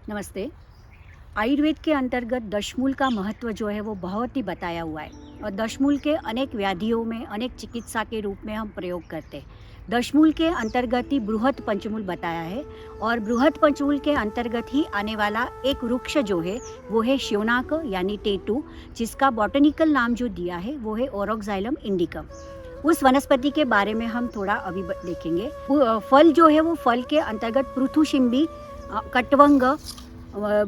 नमस्ते। आयुर्वेद के अंतर्गत दशमूल का महत्व जो है वो बहुत ही बताया हुआ है और दशमूल के अनेक व्याधियों में अनेक चिकित्सा के रूप में हम प्रयोग करते हैं। दशमूल के अंतर्गत ही बृहत पंचमूल बताया है और बृहत पंचमूल के अंतर्गत ही आने वाला एक वृक्ष जो है वो है श्योनाक यानी टेटू, जिसका बॉटनिकल नाम जो दिया है वो है ओरोक्साइलम इंडिकम। उस वनस्पति के बारे में हम थोड़ा अभी देखेंगे। फल जो है वो फल के अंतर्गत पृथुशिम्बी, कटवंग,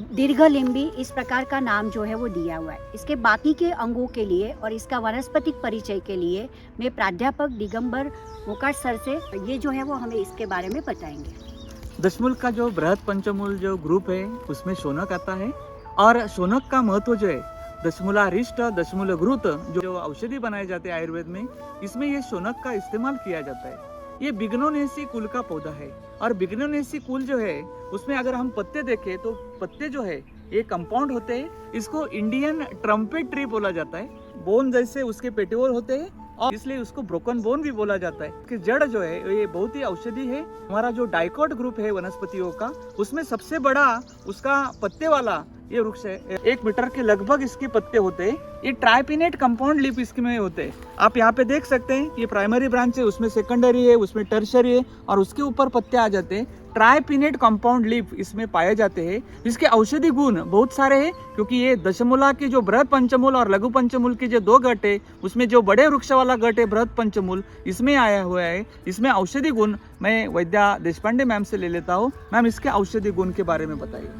दीर्घलिम्बी इस प्रकार का नाम जो है वो दिया हुआ है। इसके बाकी के अंगों के लिए और इसका वनस्पतिक परिचय के लिए मैं प्राध्यापक दिगंबर मोकाट सर से ये जो है वो हमें इसके बारे में बताएंगे। दशमूल का जो बृहद पंचमूल जो ग्रुप है उसमें शौनक आता है और शौनक का महत्व जो है दशमूलारिष्ट, दशमूलघृत जो औषधि बनाए जाते हैं आयुर्वेद में, इसमें ये शौनक का इस्तेमाल किया जाता है। ये बिग्नोनेसी कुल का पौधा है और बिग्नोनेसी कुल जो है उसमें अगर हम पत्ते देखें तो पत्ते जो है ये कंपाउंड होते हैं। इसको इंडियन ट्रम्पेट ट्री बोला जाता है। बोन जैसे उसके पेटियोल होते हैं और इसलिए उसको ब्रोकन बोन भी बोला जाता है। कि जड़ जो है ये बहुत ही औषधि है। हमारा जो डाइकोट ग्रुप है वनस्पतियों का, उसमें सबसे बड़ा उसका पत्ते वाला ये वृक्ष है। 1 मीटर के लगभग इसके पत्ते होते हैं। ये ट्राइपिनेट कंपाउंड लीफ इसमें होते हैं। आप यहाँ पे देख सकते हैं ये प्राइमरी ब्रांच है, उसमें सेकेंडरी है, उसमें टर्शरी है और उसके ऊपर पत्ते आ जाते हैं। ट्राइपिनेट कंपाउंड लीफ इसमें पाए जाते हैं। इसके औषधि गुण बहुत सारे हैं क्योंकि ये दशमूला के जो बृहद पंचमूल और लघु पंचमूल के जो 2 गट है, उसमें जो बड़े वृक्ष वाला गट है बृहद पंचमूल, इसमें आया हुआ है। इसमें औषधि गुण मैं वैद्या देशपांडे मैम से ले लेता हूँ। मैम, इसके औषधि गुण के बारे में बताइए।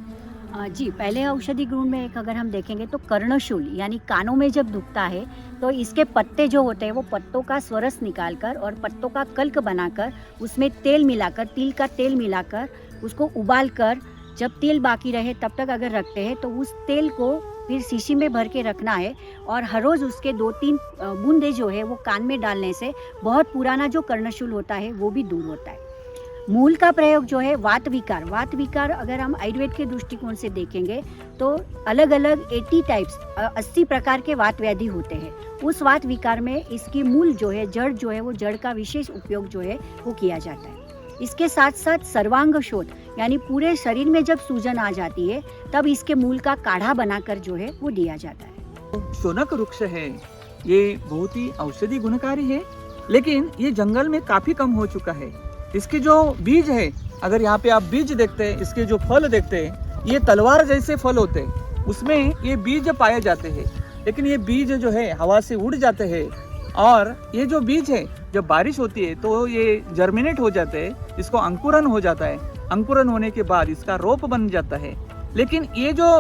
जी, पहले औषधि गुण में एक अगर हम देखेंगे तो कर्णशूल यानी कानों में जब दुखता है तो इसके पत्ते जो होते हैं वो पत्तों का स्वरस निकालकर और पत्तों का कल्क बनाकर उसमें तेल मिलाकर, तिल का तेल मिलाकर उसको उबालकर जब तेल बाकी रहे तब तक अगर रखते हैं तो उस तेल को फिर शीशी में भर के रखना है और हर रोज़ उसके 2-3 बूंदे जो है वो कान में डालने से बहुत पुराना जो कर्णशूल होता है वो भी दूर होता है। मूल का प्रयोग जो है वात विकार अगर हम आयुर्वेद के दृष्टिकोण से देखेंगे तो अलग अलग 80 प्रकार के वात व्याधि होते हैं। उस वात विकार में इसकी मूल जो है जड़ जो है वो जड़ का विशेष उपयोग जो है वो किया जाता है। इसके साथ साथ सर्वांग शोथ यानी पूरे शरीर में जब सूजन आ जाती है तब इसके मूल का काढ़ा बनाकर जो है वो दिया जाता है। शौनक वृक्ष है, ये बहुत ही औषधि गुणकारी है, लेकिन ये जंगल में काफी कम हो चुका है। इसके जो बीज है, अगर यहाँ पे आप बीज देखते हैं, इसके जो फल देखते हैं, ये तलवार जैसे फल होते हैं। उसमें ये बीज पाए जाते हैं, लेकिन ये बीज जो है हवा से उड़ जाते हैं और ये जो बीज है जब बारिश होती है तो ये जर्मिनेट हो जाते हैं। इसको अंकुरन हो जाता है। अंकुरन होने के बाद इसका रोप बन जाता है। लेकिन ये जो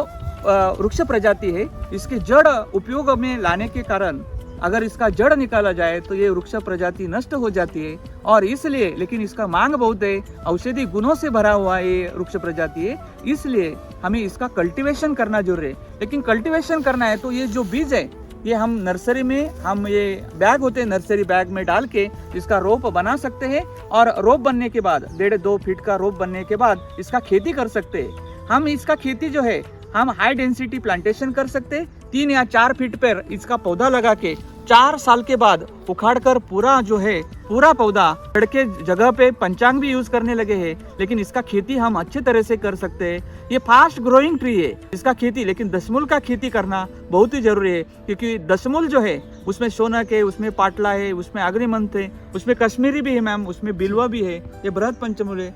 वृक्ष प्रजाति है, इसके जड़ उपयोग में लाने के कारण अगर इसका जड़ निकाला जाए तो ये वृक्ष प्रजाति नष्ट हो जाती है और इसलिए, लेकिन इसका मांग बहुत है, औषधि गुणों से भरा हुआ ये वृक्ष प्रजाति है, इसलिए हमें इसका कल्टीवेशन करना जरूरी है। लेकिन कल्टीवेशन करना है तो ये जो बीज है ये हम नर्सरी में, हम ये बैग होते हैं नर्सरी बैग में डाल के इसका रोप बना सकते हैं और रोप बनने के बाद 1.5-2 फीट का रोप बनने के बाद इसका खेती कर सकते हैं। हम इसका खेती जो है हम हाई डेंसिटी प्लांटेशन कर सकते हैं। 3 या 4 फीट पर इसका पौधा लगा के 4 साल के बाद उखाड़ कर पूरा जो है पूरा पौधा पेड़ के जगह पे पंचांग भी यूज करने लगे हैं। लेकिन इसका खेती हम अच्छे तरह से कर सकते हैं। ये फास्ट ग्रोइंग ट्री है इसका खेती, लेकिन दशमूल का खेती करना बहुत ही जरूरी है क्योंकि दशमूल जो है उसमें शौनक है, उसमें पाटला है, उसमें अग्निमंथ है, उसमें कश्मीरी भी है मैम, उसमें बिलवा भी है, ये बृहद पंचमूल है।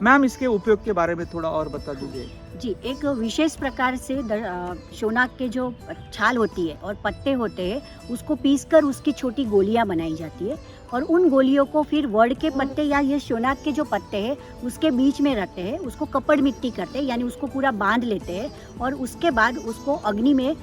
मैम, इसके उपयोग के बारे में थोड़ा और बता दीजिए। जी, एक विशेष प्रकार से शौनक के जो छाल होती है और पत्ते होते हैं उसको पीसकर उसकी छोटी गोलियां बनाई जाती है और उन गोलियों को फिर वड़ के पत्ते या ये शौनक के जो पत्ते हैं उसके बीच में रखते हैं, उसको कपड़ मिट्टी करते हैं यानी उसको पूरा बांध लेते हैं और उसके बाद उसको अग्नि में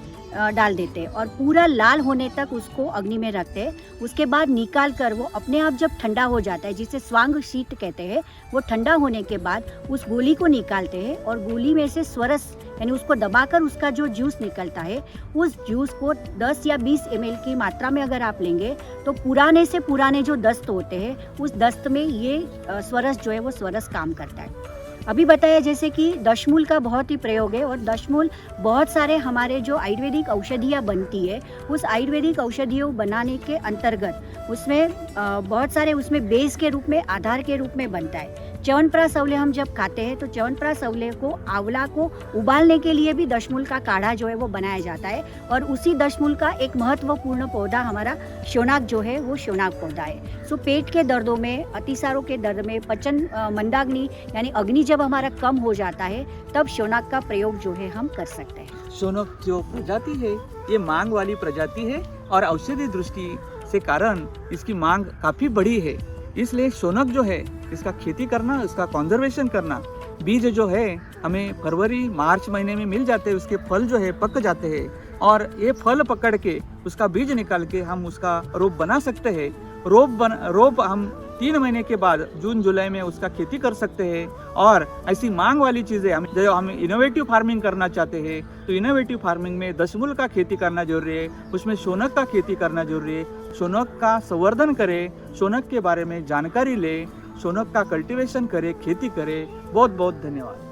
डाल देते हैं और पूरा लाल होने तक उसको अग्नि में रखते हैं। उसके बाद निकाल कर वो अपने आप जब ठंडा हो जाता है, जिसे स्वांग शीत कहते हैं, वो ठंडा होने के बाद उस गोली को निकालते हैं और गोली में से स्वरस यानी उसको दबाकर उसका जो जूस निकलता है, उस जूस को 10 या 20 ml की मात्रा में अगर आप लेंगे तो पुराने से पुराने जो दस्त होते हैं उस दस्त में ये स्वरस जो है वो स्वरस काम करता है। अभी बताया जैसे कि दशमूल का बहुत ही प्रयोग है और दशमूल बहुत सारे हमारे जो आयुर्वेदिक औषधियाँ बनती है उस आयुर्वेदिक औषधियों बनाने के अंतर्गत उसमें बहुत सारे उसमें बेस के रूप में, आधार के रूप में बनता है। च्यवनप्राश आंवले हम जब खाते हैं तो च्यवनप्राश आंवले को आंवला को उबालने के लिए भी दशमूल का काढ़ा जो है वो बनाया जाता है और उसी दशमूल का एक महत्वपूर्ण पौधा हमारा शौनाक जो है वो शौनाक पौधा है। सो पेट के दर्दों में, अतिसारों के दर्द में, पचन मंदाग्नि यानी अग्नि जब हमारा कम हो जाता है तब शौनाक का प्रयोग जो है हम कर सकते हैं। शौनक जो प्रजाति है ये मांग वाली प्रजाति है और औषधि दृष्टि से कारण इसकी मांग काफी बड़ी है। इसलिए शौनक जो है इसका खेती करना, इसका कंजर्वेशन करना, बीज जो है हमें फरवरी मार्च महीने में मिल जाते हैं, उसके फल जो है पक जाते हैं और ये फल पकड़ के उसका बीज निकाल के हम उसका रोप बना सकते हैं। रोप हम 3 महीने के बाद जून जुलाई में उसका खेती कर सकते हैं। और ऐसी मांग वाली चीज़ें हम इनोवेटिव फार्मिंग करना चाहते हैं तो इनोवेटिव फार्मिंग में दशमूल का खेती करना जरूरी है, उसमें शौनक का खेती करना जरूरी है। शौनक का संवर्धन करें, शौनक के बारे में जानकारी लें, शौनक का कल्टीवेशन करें, खेती करें। बहुत बहुत धन्यवाद।